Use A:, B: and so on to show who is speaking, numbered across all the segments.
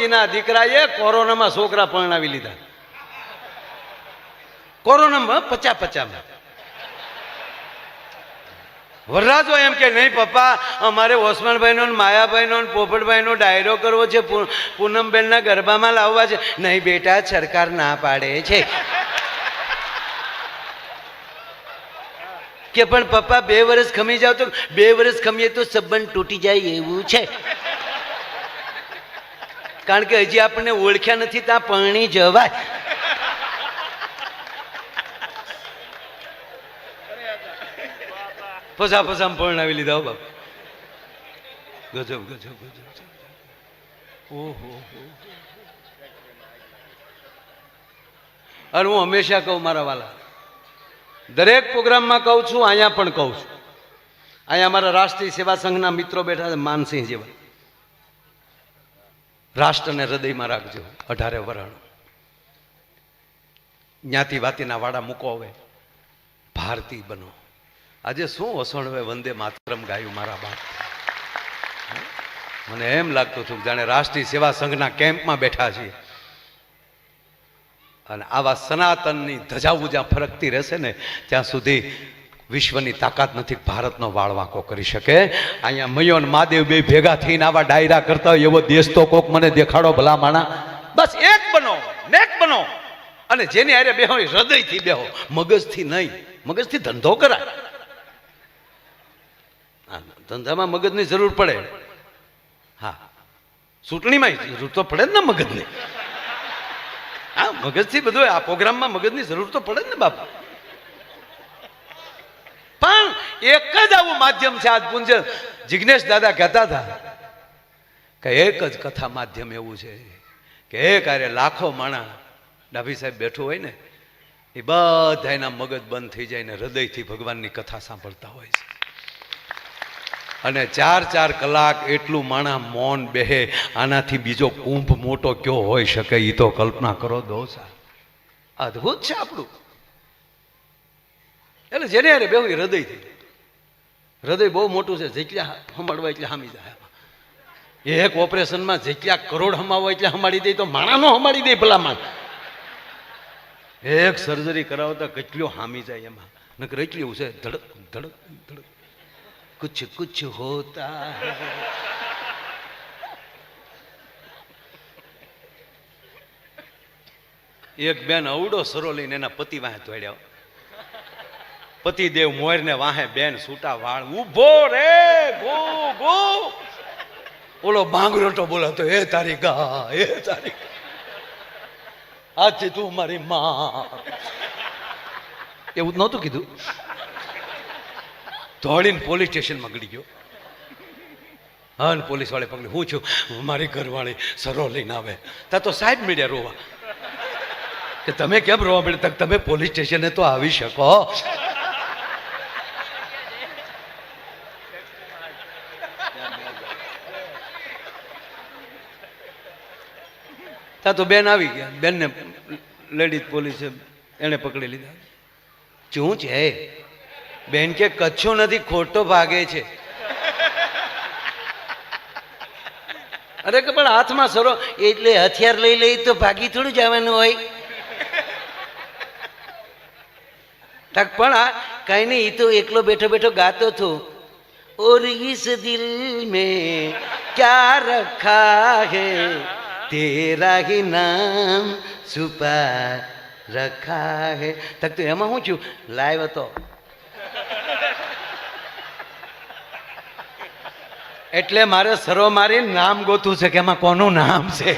A: મોદીના દીકરાએ કોરોનામાં છોકરા પરણાવી લીધા. કોરોનામાં 50-50. વરરાજો એમ કે નહીં પપ્પા, અમારે ઓસમાનભાઈનો માયાભાઈનો પોપટભાઈનો ડાયરો કરવો છે, પૂનમબેનના ગરબામાં લાવવા છે. નહીં બેટા, સરકાર ના પાડે છે. કે પણ પપ્પા 2 વર્ષ ખમી જાવ તો 2 વર્ષ ખમીએ તો સંબંધ તૂટી જાય એવું છે. કારણ કે હજી આપણને ઓળખ્યા નથી ત્યાં પરણી જવાય. પસા પરણાવી લીધા બાપ. ગજબ ગજબ ગજબ. ઓહો. અને હું હંમેશા કહું મારા વાલા, દરેક પ્રોગ્રામમાં કહું છું, અહીંયા પણ કહું છું. અહીંયા અમારા રાષ્ટ્રીય સેવા સંઘના મિત્રો બેઠા છે, માનસિંહ જેવા. રાષ્ટ્રને હૃદયમાં રાખજો. 18 વરણ જ્ઞાતિ વાતીના વાડા મૂકો. હવે ભારતીય બનો. આજે શું વસણ હવે વંદે માતરમ ગાયું મારા બાપ. મને એમ લાગતું હતું જાણે રાષ્ટ્રીય સેવા સંઘના કેમ્પમાં બેઠા છીએ. અને આવા સનાતનની ધજાઓ જ્યાં ફરકતી રહેશે ને ત્યાં સુધી વિશ્વની તાકાત નથી ભારતનો વાળ વાંકો કરી શકે. અહીંયા મયો અને મહાદેવ બે ભેગા થઈને આવા ડાયરા કરતા હોય એવો દેશ તો કોક મને દેખાડો ભલા માણા. બસ એક બનો, નેક બનો. અને જેની હારે બેહો હૃદયથી બેહો, મગજથી નહીં. મગજથી ધંધો કરાય. ધંધામાં મગજની જરૂર પડે. હા, ચૂંટણીમાં જરૂર તો પડે જ ને મગજની. હા, મગજથી બધું. આ પ્રોગ્રામમાં મગજની જરૂર તો પડે જ ને બાપા. પણ એક જ આવું માધ્યમ છે. આજ પૂંજ જિગ્નેશ દાદા કહેતા હતા કે એક જ કથા માધ્યમ એવું છે કે એક આરે લાખો માણા ડાભી સાહેબ બેઠું હોય ને, એ બધા એના મગજ બંધ થઈ જાય ને હૃદયથી ભગવાનની કથા સાંભળતા હોય છે. અને 4-4 કલાક એટલું માણા મૌન બેહે. આનાથી બીજો કુંભ મોટો કયો હોઈ શકે? એ તો કલ્પના કરો દોસ્ત. અદભુત છે આપણું. એટલે જેને યાર બેહું હૃદયથી. હૃદય બહુ મોટું છે. જેટલા હમાડવા એટલે હામી જાય. એક ઓપરેશનમાં જેટલા કરોડ હમાવો એટલે હમાડી દે તો માણા નો હમાડી દે ભલા માણ. એક સર્જરી કરાવતા કેટલો હામી જાય એમાં. નકર એટલું છે ધડક ધડક ધડક. कुछ कुछ होता है. એક બેન અવડો સરો લઈને એના પતિ વાહે દોડ્યા. પતિદેવ મોર ને વાહે, બેન છૂટા વાળ, ઉભો રે ગો ગો. ઓલો બાંગરોટો બોલાતો, એ તારી ગા, એ તારી આજથી તું મારી માં. એવું નહોતું કીધું. દોડીને પોલીસ સ્ટેશનમાં ગળી ગયો. હા, પોલીસ વાળે પકડી, હું છું મારી ઘરવાળી સરો લઈને આવે. તા તો સાહેબ મીડિયા રોવા કે તમે કેમ રોવા મળે? તક તમે પોલીસ સ્ટેશને તો આવી શકો. તા તો બેન આવી ગયા. બેનને લેડીઝ પોલીસે એને પકડી લીધા. શું છે? બેન કે કચ્છું નથી, ખોટો ભાગે છે. અરે કે પણ હાથમાં સરો એટલે હથિયાર લઈ લઈ તો ભાગી થોડું જવાનું હોય. તક પણ આ કઈ નહીં, એ તો એકલો બેઠો બેઠો ગાતો હતો. और इस दिल में क्या रखा है, तेरा ही नाम छुपा रखा है. તક તો એમાં શું થયું? લાઈવ હતો એટલે મારે સરો મારી નામ ગોતું છે કે એમાં કોનું નામ છે.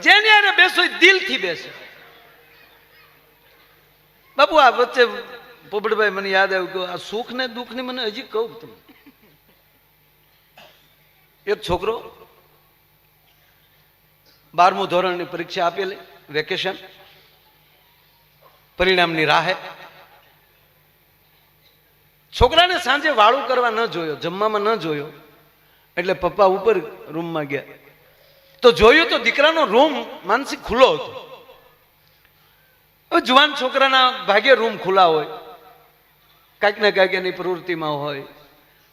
A: જેને યાર બેસો દિલથી બેસો. બાપુ આ વચ્ચે પોપટભાઈ મને યાદ આવ્યું કે આ સુખ ને દુઃખ ને મને હજી કહું તમે. એક છોકરો 12મું ધોરણની પરીક્ષા આપેલી, વેકેશન, પરિણામની રાહે. છોકરાને સાંજે વાળું કરવા ન જોયો, જમવામાં ન જોયો, એટલે પપ્પા ઉપર રૂમમાં ગયા તો જોયું તો દીકરાનો રૂમ માનસિક ખુલ્લો હતો. હવે જુવાન છોકરાના ભાગ્ય રૂમ ખુલ્લા હોય. કાંઈક ને કાંઈક એની પ્રવૃત્તિમાં હોય.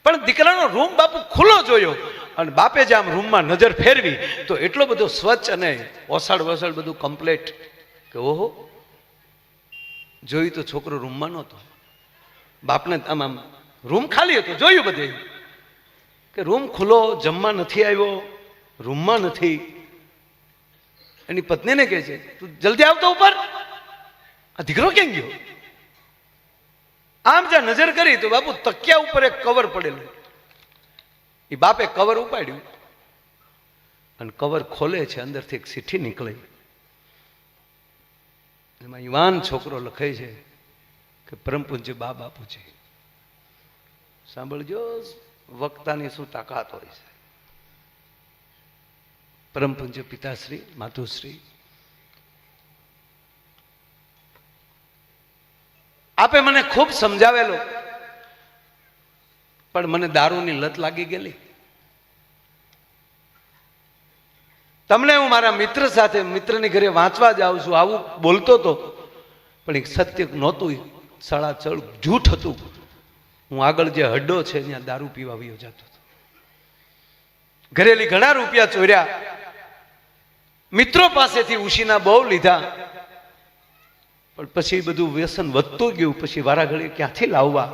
A: પણ દીકરાનો રૂમ બાપુ ખુલ્લો જોયો અને બાપે જે આમ રૂમમાં નજર ફેરવી તો એટલો બધો સ્વચ્છ અને ઓસાડ વસાડ બધું કમ્પ્લેટ કે ઓહો, જોયું તો છોકરો રૂમમાં નહોતો. બાપને આમ રૂમ ખાલી હતો, જોયું બધે કે રૂમ ખુલ્લો, જમવા નથી આવ્યો, રૂમમાં નથી. એની પત્નીને કહે છે તું જલ્દી આવતો ઉપર, આ દીકરો કેમ ગયો? આમ જ્યાં નજર કરી તો બાપુ તકિયા ઉપર એક કવર પડેલું. એ બાપે કવર ઉપાડ્યું અને કવર ખોલે છે, અંદરથી એક ચિઠ્ઠી નીકળી. એમાં યુવાન છોકરો લખે છે કે પરમ પૂજ્ય બા બાપુજી. સાંભળજો, વક્તાની શું તાકાત હોય છે. પરમ પૂજ્ય પિતાશ્રી, માતુશ્રી, આપે મને ખૂબ સમજાવેલો, પણ મને દારૂની લત લાગી ગયેલી. તમને હું મારા મિત્ર સાથે મિત્રની ઘરે વાંચવા જાઉં છું, આવું બોલતો હતો, પણ એક સત્ય નહોતું, સળાચળ જૂઠ હતું. હું આગળ જે હડ્ડો છે ત્યાં દારૂ પીવા વયો જતો હતો. ઘરેલી ઘણા રૂપિયા ચોર્યા, મિત્રો પાસેથી ઉશીના બહુ લીધા, પણ પછી બધું વ્યસન વધતું ગયું. પછી વારા ઘડી ક્યાંથી લાવવા?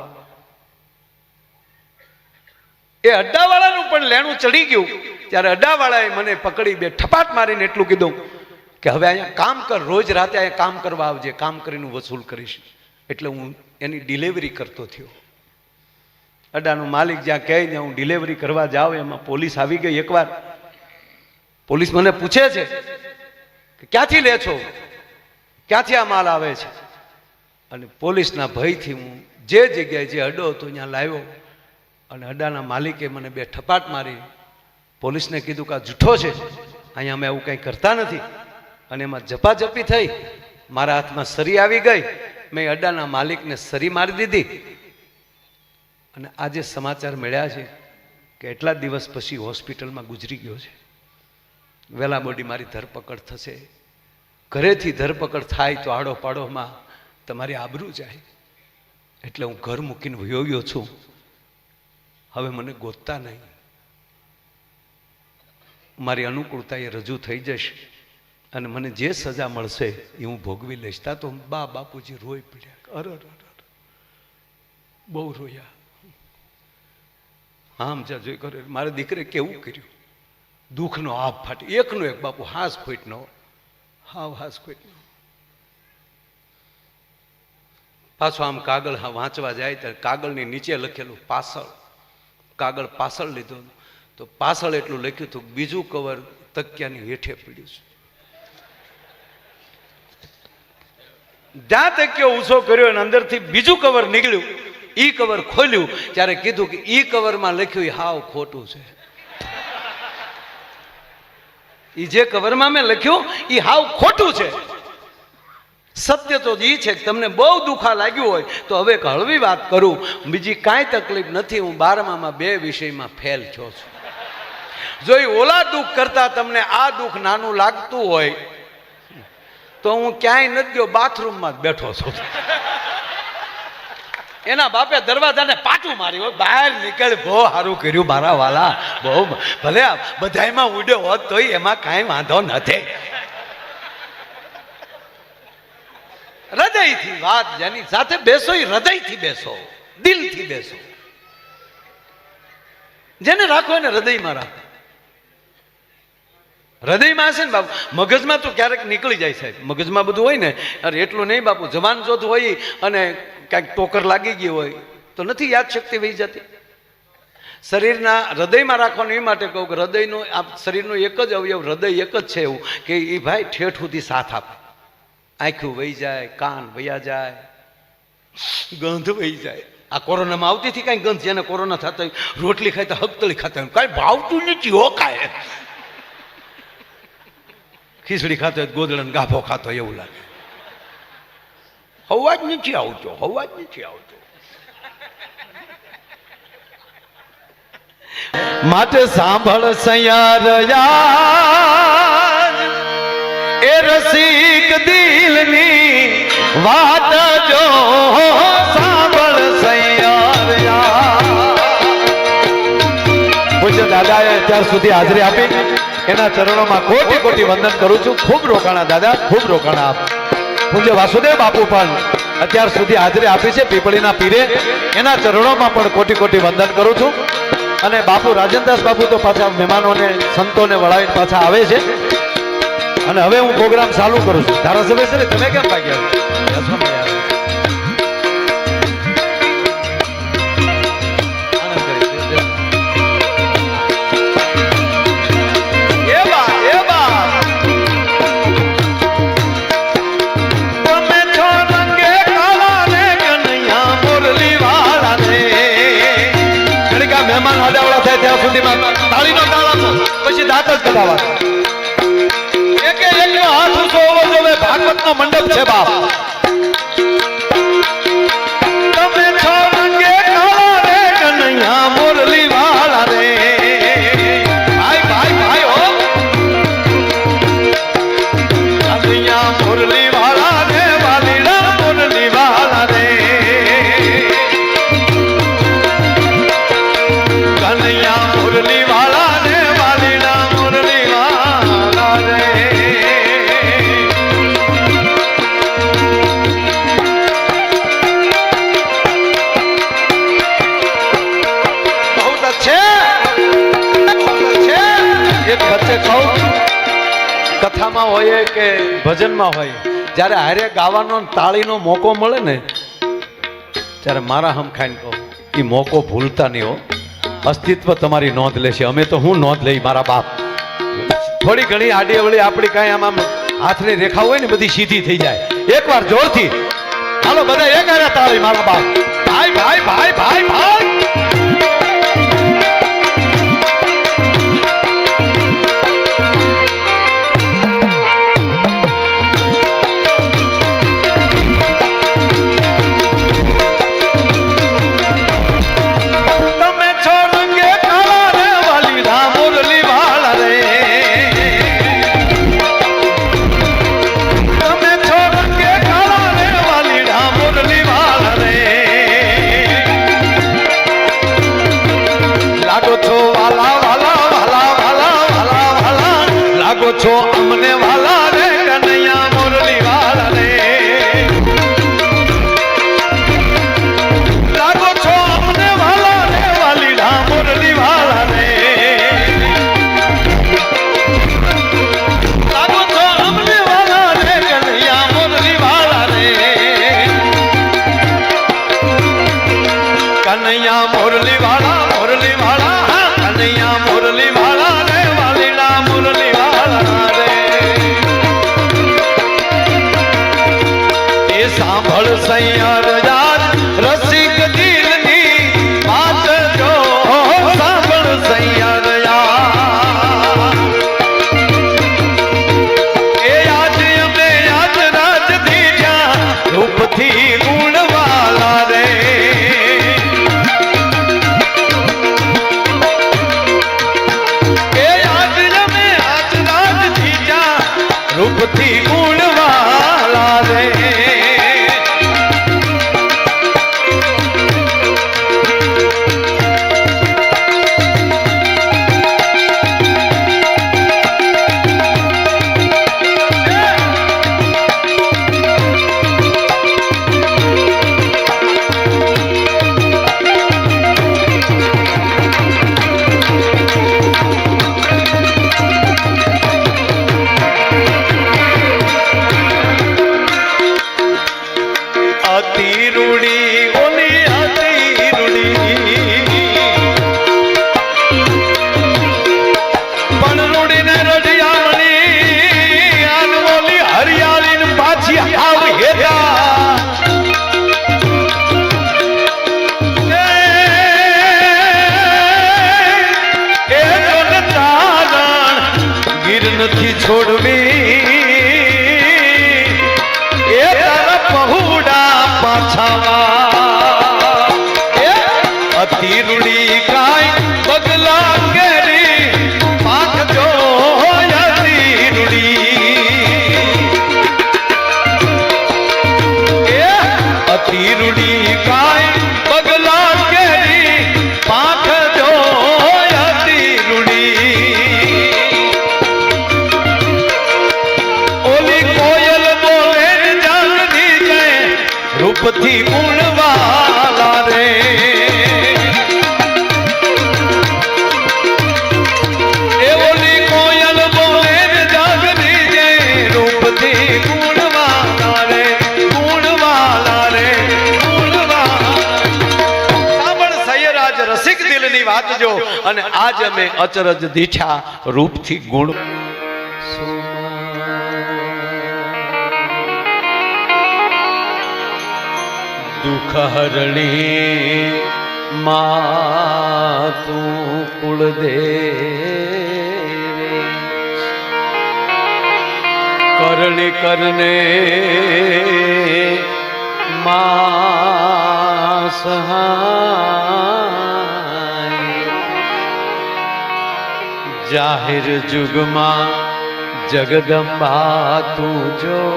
A: એ અડ્ડાવાળાનું પણ લેણું ચડી ગયું. ત્યારે અડ્ડાવાળાએ મને પકડી બે ઠપાટ મારીને એટલું કીધું કે હવે અહીંયા કામ કર, રોજ રાતે અહીંયા કામ કરવા આવજે, કામ કરીને વસૂલ કરીશ. એટલે હું એની ડિલિવરી કરતો થયો. અડ્ડાનો માલિક જ્યાં કહે ત્યાં હું ડિલિવરી કરવા જાઉં. એમાં પોલીસ આવી ગઈ. એકવાર પોલીસ મને પૂછે છે કે ક્યાંથી લે છો, ક્યાંથી આ માલ આવે છે? અને પોલીસના ભયથી હું જે જગ્યાએ જે અડ્ડો હતો ત્યાં લાવ્યો. અને અડ્ડાના માલિકે મને બે ઠપાટ મારી. પોલીસને કીધું કે આ જૂઠો છે, અહીંયા અમે આવું કંઈ કરતા નથી. અને એમાં ઝપાઝપી થઈ, મારા હાથમાં સરી આવી ગઈ. મેં અડ્ડાના માલિકને સરી મારી દીધી. અને આજે સમાચાર મળ્યા છે કે એટલા દિવસ પછી હોસ્પિટલમાં ગુજરી ગયો છે. વહેલા મોડી મારી ધરપકડ થશે. ઘરેથી ધરપકડ થાય તો આડો પાડોમાં તમારી આબરૂ જાય. એટલે હું ઘર મૂકીને વયો ગયો છું. હવે મને ગોતતા નહીં. મારી અનુકૂળતા એ રજૂ થઈ જશે અને મને જે સજા મળશે એ હું ભોગવી લઈશ. તા તો બા બાપુજી રોઈ પડ્યા. અરે બહુ રોયા. આમ જ્યાં જોઈ કરે મારે દીકરે કેવું કર્યું, દુઃખનો આપ ફાટી. એકનો એક બાપુ હાસ ખોટનો, હાવ હાસ ખોટનો. પાછો આમ કાગળ વાંચવા જાય ત્યારે કાગળની નીચે લખેલું પાછળ. કાગળ પાછળ લીધો તો પાછળ એટલું લખ્યું હતું બીજું કવર તકિયાની હેઠે પડ્યું છે. જ્યાં તકિયો ઊંચો કર્યો અને અંદરથી બીજું કવર નીકળ્યું. ઈ કવર ખોલ્યું ત્યારે કીધું કે ઈ કવરમાં લખ્યું એ હાવ ખોટું છે. ઈ જે કવરમાં મેં લખ્યું એ હાવ ખોટું છે. સત્ય તો એ છે કે તમને બહુ દુઃખા લાગ્યું હોય તો હવે એક હળવી વાત કરું, બીજી કાંઈ તકલીફ નથી. હું 12માં 2 વિષયમાં ફેલ થયો છું. જો એ ઓલા દુઃખ કરતા તમને આ દુઃખ નાનું લાગતું હોય તો હું ક્યાંય નથી ગયો, બાથરૂમમાં જ બેઠો છું. એના બાપે દરવાજાને પાટું માર્યું હોય, બહાર નીકળ, બહુ સારું કર્યું મારા વાલા, બહુ ભલે બધાયમાં ઉડ્યો હોત તોય એમાં કાંઈ વાંધો નથી. હૃદયથી વાત જેની સાથે બેસો એ હૃદયથી બેસો, દિલથી બેસો. જેને રાખો એને હૃદયમાં રાખો. હૃદયમાં હશે ને બાપુ, મગજમાં તો ક્યારેક નીકળી જાય સાહેબ. મગજમાં બધું હોય ને, અરે એટલું નહીં બાપુ. જવાન જોત હોય અને ક્યાંક ટોકર લાગી ગઈ હોય તો નથી યાદશક્તિ વહી જતી. શરીરના હૃદયમાં રાખવાનું એ માટે કહું કે હૃદયનો આ શરીરનો એક જ અવયવ, હૃદય એક જ છે એવું કે એ ભાઈ ઠેઠ સુધી સાથ આપે. આંખું વહી જાય, કાન વયા જાય, ગંધ વહી જાય. આ કોરોનામાં આવતી હતી કાંઈ ગંધ. જેને કોરોના થતા હોય રોટલી ખાય તો હગતળી ખાતા હોય, કાંઈ ભાવતું નથી હો. કાંઈ ખીચડી ખાતો હોય ગોદડાનો ગાભો ખાતો હોય એવું લાગે. હવા જ નથી આવતો, હવા જ નથી આવતો. માટે સાંભળ સૈયાર એ રસિક દિલની વાત જો સાંભળ સૈયાર. અત્યાર સુધી હાજરી આપી એના ચરણોમાં કોટી કોટી વંદન કરું છું. ખૂબ રોકાણા દાદા, ખૂબ રોકાણા આપ. પૂજ્ય વાસુદેવ બાપુ પણ અત્યાર સુધી હાજરી આપી છે પીપળીના પીરે, એના ચરણોમાં પણ કોટી કોટી વંદન કરું છું. અને બાપુ રાજનદાસ બાપુ તો પાછા મહેમાનોને સંતોને વળાવીને પાછા આવે છે. અને હવે હું પ્રોગ્રામ ચાલુ કરું છું. ધારાસભ્ય છે ને, તમે કેમ ભાગ્યા? મહેમાન હાડાવાળા થાય ત્યાં સુધીમાં તાળીનો તાળ આપો, પછી દાંત જ કઢાવવા. એકે એકનો હાથ ઊંચો હોવો જોઈએ. ભાગવતનો મંડપ છે બાપ. તમે છો રંગે કાળા રે કનૈયા મુરલી વાળા રે. ભાઈ ભાઈ ભાઈ હો, કનૈયા મુરલી વાળા રે, વાલીડા મુરલી વાળા રે. કનૈયા મુરલી વાળા રે, વાલીડા મુરલી વાળા રે. बहुत अच्छे, बहुत अच्छे. એક વચ્ચે કહું, કથામાં હોય કે ભજનમાં હોય, જ્યારે હારે ગાવાનો તાળીનો મોકો મળે ને, ત્યારે મારા હમ ખાઈને કહું, એ મોકો ભૂલતા નહીં હો. અસ્તિત્વ તમારી નોંધ લેશે. અમે તો હું નોંધ લઈ મારા બાપ. થોડી ઘણી આડી અવળી આપણી કાંઈ આમ હાથની રેખા હોય ને બધી સીધી થઈ જાય. એકવાર જોરથી હાલો બધા એક હારે તાળી મારા બાપ. ભાઈ ભાઈ ભાઈ ભાઈ ભાઈ. છો અમને વાલા રે, કનૈયા મુરલી વાળા રે. લાગો છો અમને વાલા રે, વાલીડા મુરલી વાળા રે. લાગો છો અમને વાલા રે, કનૈયા મુરલી વાળા રે. કનૈયા મુરલી વાળા, મુરલી વાળા, કનૈયા મુરલી વાળા રે, વાલીડા મુરલી વાળા. સાંભળ સૈયાર યાર રસિક દિલની વાત જો, સાંભળ સૈયાર યાર. એ આજ અમે આજ રાજ દીધા રૂપથી ગુણવાલા રે. એ આજ અમે આજ રાજ દીધા રૂપથી ગુણવાલા રે. નથી છોડવી એ તારા પહુડા પાછાવા. અતિ રૂડી કાય બગલા કેરી પાંખ જો અતિ રૂડી. અતિ રૂડી કાય બગલા કેરી પાંખ જો અતિ રૂડી. ની વાત જો અને આજ અમે અચરજ દીઠા રૂપથી ગુણ દુઃખ હરણી માં તું કુળદેવી કરણી કરને માં સહાય જાહેર જુગમાં જગદંબા તું જોગણી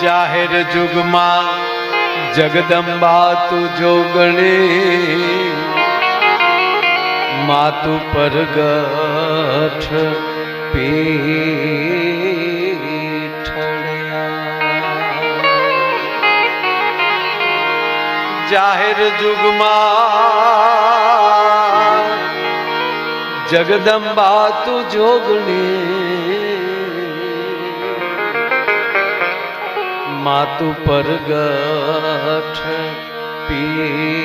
A: જાહેર જુગમાં જગદંબા તું જોગણી માતુ પરગઠ પીઠળ્યા જાહેર જુગમાં જગદંબા તું જોગણી માતુ પરગઠ પીઠળ્યા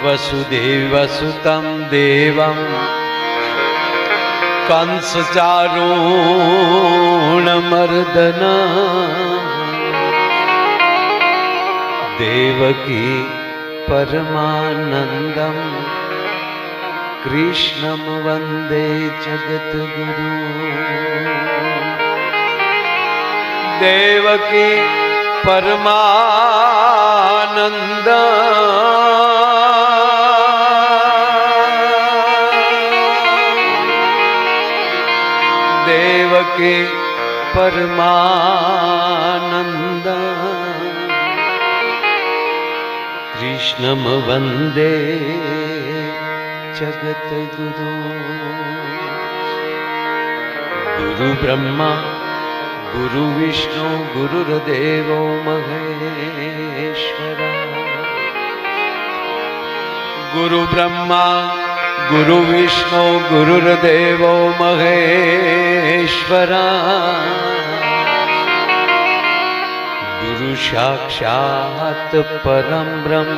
A: વસુદેવ સુતં દેવં કંસ ચારુણ મર્દન દેવકી પરમાનંદમ કૃષ્ણમ વંદે જગતગુરુ દેવકી પરમાનંદ દેવકી પરમાનંદ કૃષ્ણમ વંદે જગતગુરુ ગુરુ બ્રહ્મા ગુરુ વિષ્ણુ ગુરુર્દેવો મહેશ્વરા ગુરુ બ્રહ્મા ગુરુ વિષ્ણુ ગુરુર્દેવો મહેશ્વરા ગુરુ સાક્ષાત પરમ બ્રહ્મ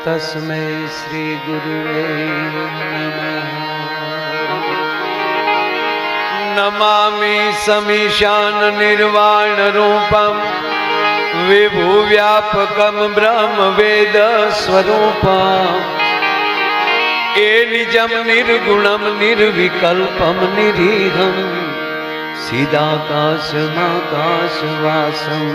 A: તસ્મૈ શ્રી ગુરુવે નમઃ નમામિ સમીશાન નિર્વાણ રૂપમ વિભુ વ્યાપકમ બ્રહ્મ વેદ સ્વરૂપમ એ નિજમ નિર્ગુણમ નિર્વિકલ્પમ નિરીહમ સીદાકાશમાકાશવાસમ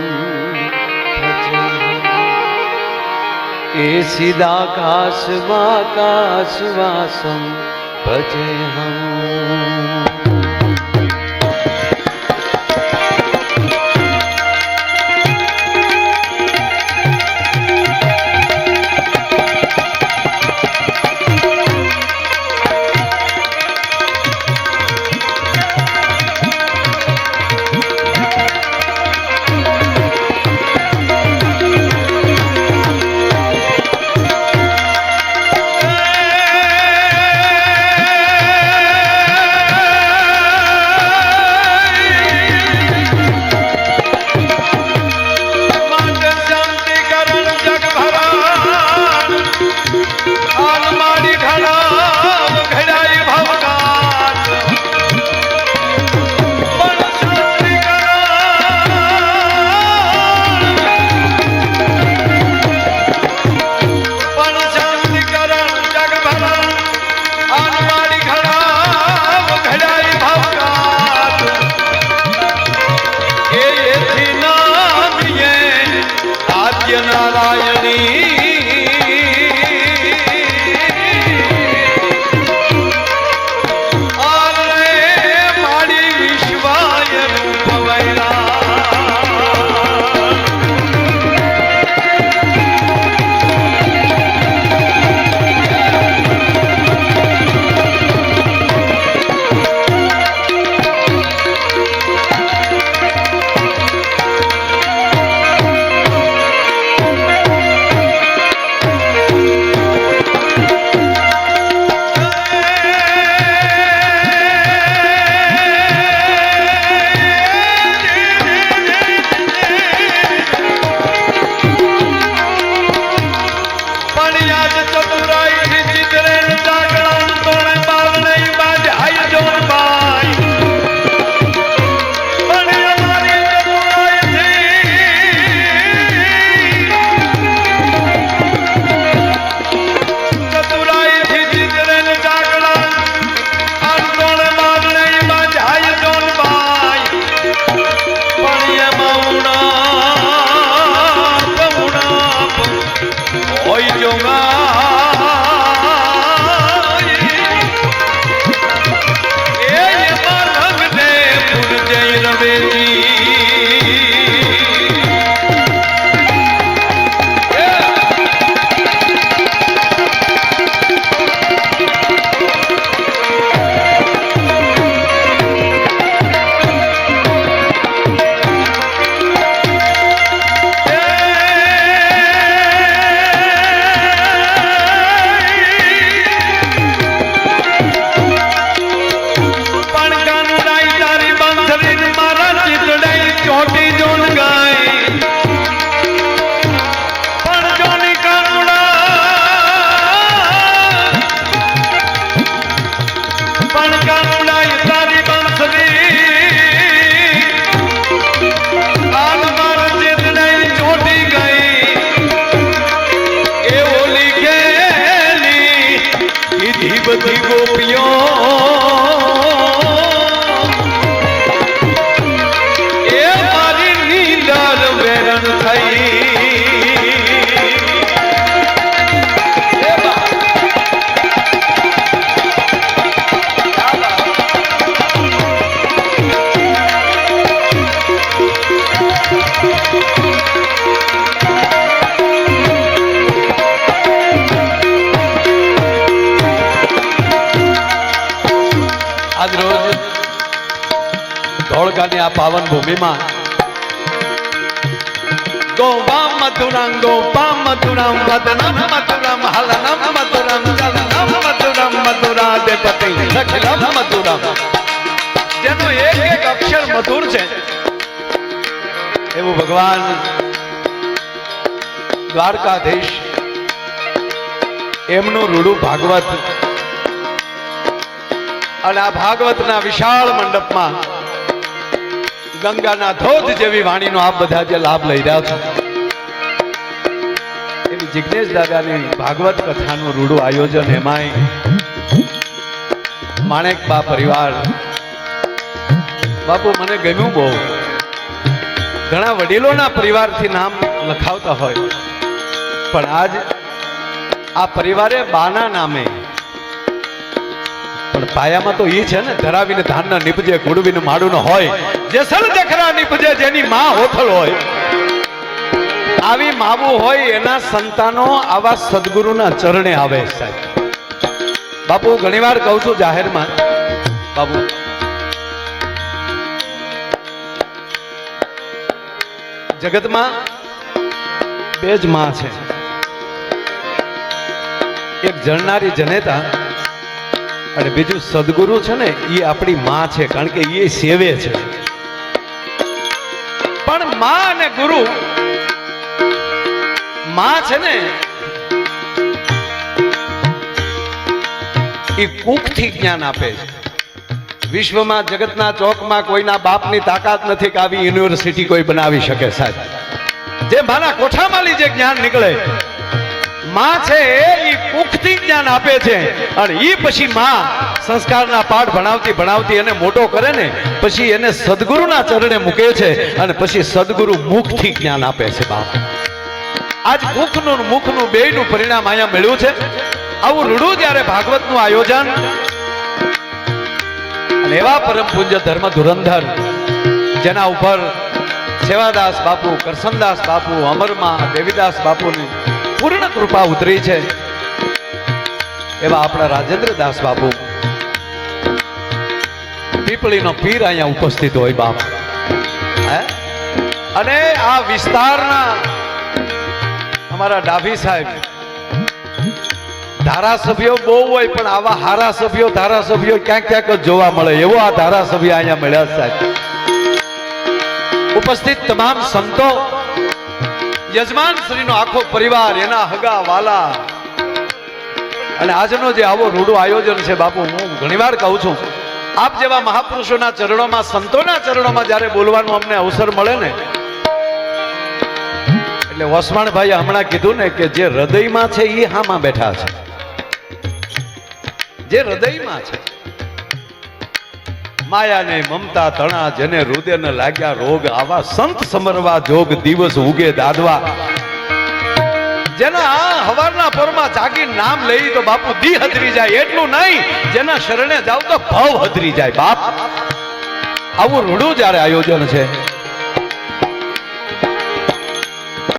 A: એ સીદાકાશમાકાશવાસમ ભજેહમ પણ કાનુડાઈ તારી બંસરી આલ માર ચેતનાઈ ચોટી ગઈ એ ઓલી ગેલી કીધી બધી ગોપીઓ એ મારી નીંદર વેરણ થઈ આજ રોજ ધોળકાની આ પાવન ભૂમિમાં ગોવામ મધુરામ વદનમ મધુરામ હલનમ મધુરામ ચલનમ મધુરામ મધુરાધિપતિ સખલમ મધુરામ જેનો એક એક અક્ષર મધુર છે એવું ભગવાન દ્વારકાધીશ એમનું રૂડું ભાગવત અને આ ભાગવતના વિશાળ મંડપમાં ગંગાના ધોધ જેવી વાણીનો આપ બધા જે લાભ લઈ રહ્યા છો એવી જિજ્ઞેશ દાદાની ભાગવત કથાનું રૂડું આયોજન એમાંય માણેકબા પરિવાર બાપુ મને ગમ્યું બહુ ઘણા વડીલોના પરિવારથી નામ લખાવતા હોય પણ આજ આ પરિવારે બાના નામે પણ પાયામાં તો એ છે ને ધરાવીને ધાનના નીપજે કુડવીને માડું હોય જેસલ જખરા નીપજે જેની માં હોથલ હોય આવી માવું હોય એના સંતાનો આવા સદગુરુના ચરણે આવે સાહેબ બાપુ ઘણીવાર કહું છું જાહેરમાં બાપુ જગતમાં બે જ માં છે એક જણનારી જનેતા અને બીજું સદગુરુ છે ને એ આપણી માં છે કારણ કે એ સેવે છે પણ માં અને ગુરુ માં છે ને એ કુખથી જ્ઞાન આપે છે વિશ્વમાં જગતના ચોકમાં કોઈના બાપની તાકાત નથી કે આવી યુનિવર્સિટી કોઈ બનાવી શકે સાહેબ જે મારા કોઠામાંથી જે જ્ઞાન નીકળે માં છે એ કુખથી જ્ઞાન આપે છે અને એ પછી માં સંસ્કારના પાઠ ભણાવતી એને મોટો કરે ને પછી એને સદગુરુના ચરણે મૂકે છે અને પછી સદગુરુ મુખથી જ્ઞાન આપે છે બાપ આજ મુખનું મુખનું બેયનું પરિણામ અહીંયા મળ્યું છે આવું રૂડું જ્યારે ભાગવતનું આયોજન અને એવા પરમ પૂજ્ય ધર્મ ધુરંધર જેના ઉપર સેવાદાસ બાપુ કરસનદાસ બાપુ અમરમાં દેવીદાસ બાપુની પૂર્ણ કૃપા ઉતરી છે એવા આપણા રાજેન્દ્રદાસ બાપુ પીપળીનો પીર અહીંયા ઉપસ્થિત હોય બાપ અને આ વિસ્તારના અમારા ડાભી સાહેબ ધારાસભ્યો બહુ હોય પણ આવા હારા સભ્યો ધારાસભ્યો ક્યાંક ક્યાંક જ જોવા મળે એવો આ ધારાસભ્ય અહીંયા મળ્યા સાહેબ ઉપસ્થિત તમામ સંતો યજમાન શ્રીનો આખો પરિવાર એના હગા વાલા અને આજનો જે આવો રૂડું આયોજન છે બાપુ હું ઘણીવાર કહું છું આપ જેવા મહાપુરુષોના ચરણોમાં સંતોના ચરણોમાં જ્યારે બોલવાનો અમને અવસર મળે ને એટલે વસવાણભાઈએ હમણાં કીધું ને કે જે હૃદયમાં છે એ હામાં બેઠા છે જે હૃદયમાં છે માયાને મમતા તણા જેને હૃદયને લાગ્યા રોગ આવા સંત સમરવા જોગ દિવસ ઉગે દાદવા જેના હવારના પોરમાં જાગી નામ લઈ તો બાપુ દી હદરી જાય એટલું નહીં જેના શરણે જાવ તો ભાવ હદરી જાય બાપ આવું રૂડું જ્યારે આયોજન છે